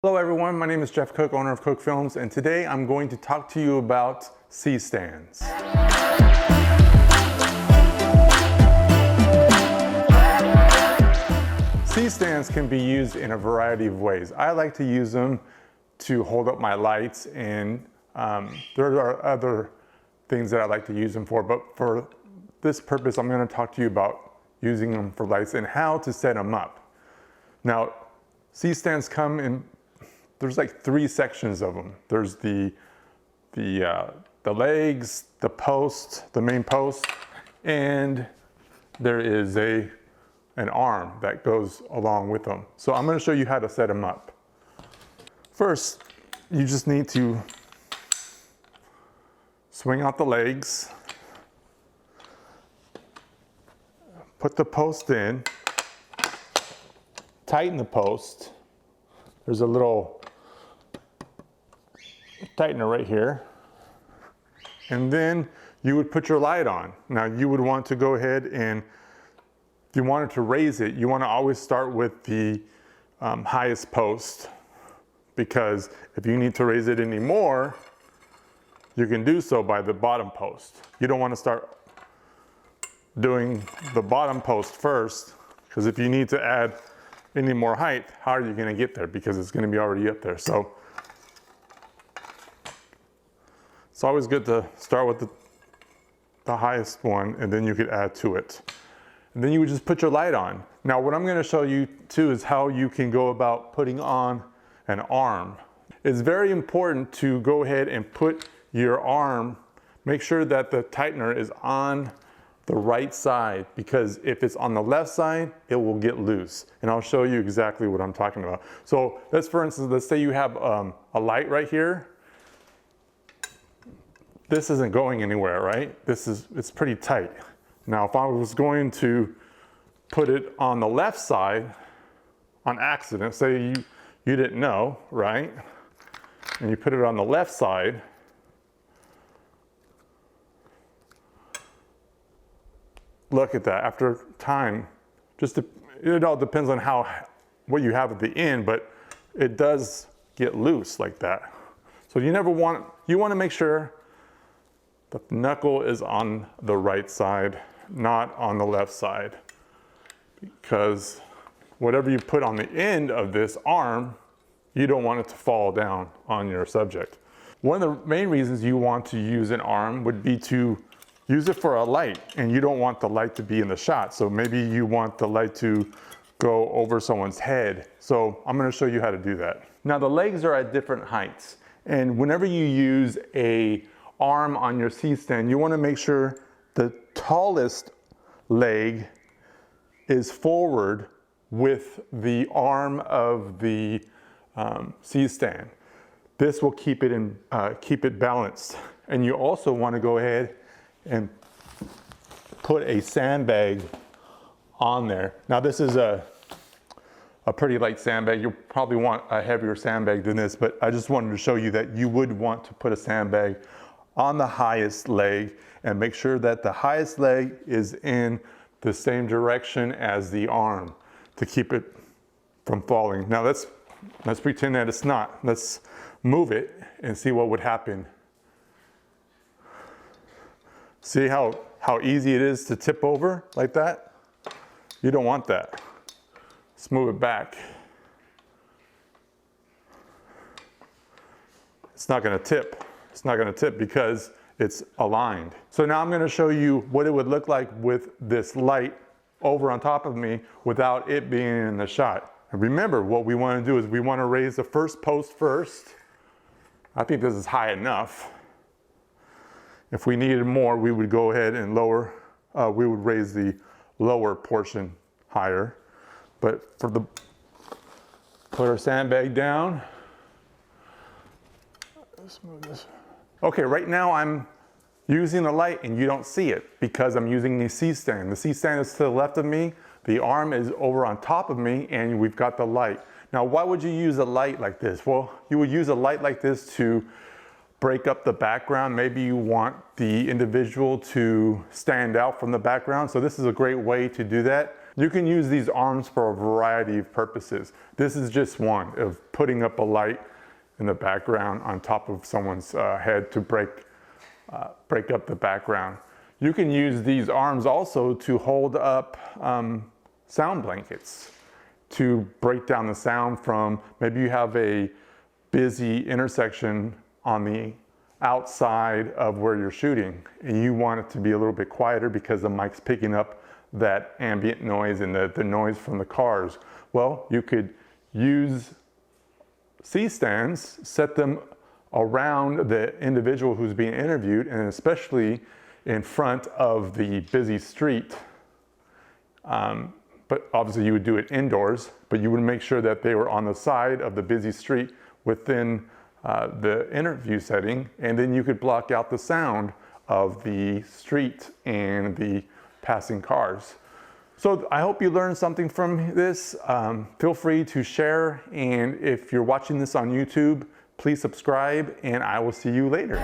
Hello everyone, my name is Jeff Cook, owner of Cook Films, and today I'm going to talk to you about C-stands. C-stands can be used in a variety of ways. I like to use them to hold up my lights, and there are other things that I like to use them for, but for this purpose I'm going to talk to you about using them for lights and how to set them up. Now, C-stands come in, there's like three sections of them. There's the legs, the post, the main post, and there is an arm that goes along with them. So I'm going to show you how to set them up. First, you just need to swing out the legs, put the post in, tighten the post. There's a little tightener right here, and then you would put your light on. Now you would want to go ahead and, if you wanted to raise it, you want to always start with the highest post, because if you need to raise it anymore, you can do so by the bottom post. You don't want to start doing the bottom post first, because if you need to add any more height, how are you going to get there? Because it's going to be already up there. So it's always good to start with the highest one, and then you could add to it. And then you would just put your light on. Now what I'm going to show you too is how you can go about putting on an arm. It's very important to go ahead and put your arm, make sure that the tightener is on the right side, because if it's on the left side, it will get loose. And I'll show you exactly what I'm talking about. So for instance, let's say you have a light right here. This isn't going anywhere, right? It's pretty tight. Now, if I was going to put it on the left side on accident, say you didn't know, right? And you put it on the left side, look at that. After time, it all depends on what you have at the end, but it does get loose like that. So you want to make sure the knuckle is on the right side, not on the left side, because whatever you put on the end of this arm, you don't want it to fall down on your subject. One of the main reasons you want to use an arm would be to use it for a light, and you don't want the light to be in the shot. So maybe you want the light to go over someone's head. So I'm going to show you how to do that. Now the legs are at different heights, and whenever you use an arm on your C-stand, you want to make sure the tallest leg is forward with the arm of the C-stand. This will keep it balanced. And you also want to go ahead and put a sandbag on there. Now this is a pretty light sandbag. You'll probably want a heavier sandbag than this, but I just wanted to show you that you would want to put a sandbag on the highest leg, and make sure that the highest leg is in the same direction as the arm to keep it from falling. Now let's pretend that it's not. Let's move it and see what would happen. See how easy it is to tip over like that? You don't want that. Let's move it back. It's not going to tip. It's not going to tip because it's aligned. So now I'm going to show you what it would look like with this light over on top of me without it being in the shot. And remember, what we want to do is we want to raise the first post first. I think this is high enough. If we needed more, we would go ahead and lower. We would raise the lower portion higher. But put our sandbag down. Let's move this. Okay, right now I'm using the light and you don't see it because I'm using the C-stand. The C-stand is to the left of me, the arm is over on top of me, and we've got the light. Now, why would you use a light like this? Well, you would use a light like this to break up the background. Maybe you want the individual to stand out from the background. So this is a great way to do that. You can use these arms for a variety of purposes. This is just one of putting up a light in the background on top of someone's head to break up the background. You can use these arms also to hold up sound blankets to break down the sound from, maybe you have a busy intersection on the outside of where you're shooting and you want it to be a little bit quieter because the mic's picking up that ambient noise and the noise from the cars. Well, you could use C-stands, set them around the individual who's being interviewed, and especially in front of the busy street. But obviously you would do it indoors, but you would make sure that they were on the side of the busy street within the interview setting, and then you could block out the sound of the street and the passing cars. So I hope you learned something from this. Feel free to share, and if you're watching this on YouTube, please subscribe, and I will see you later.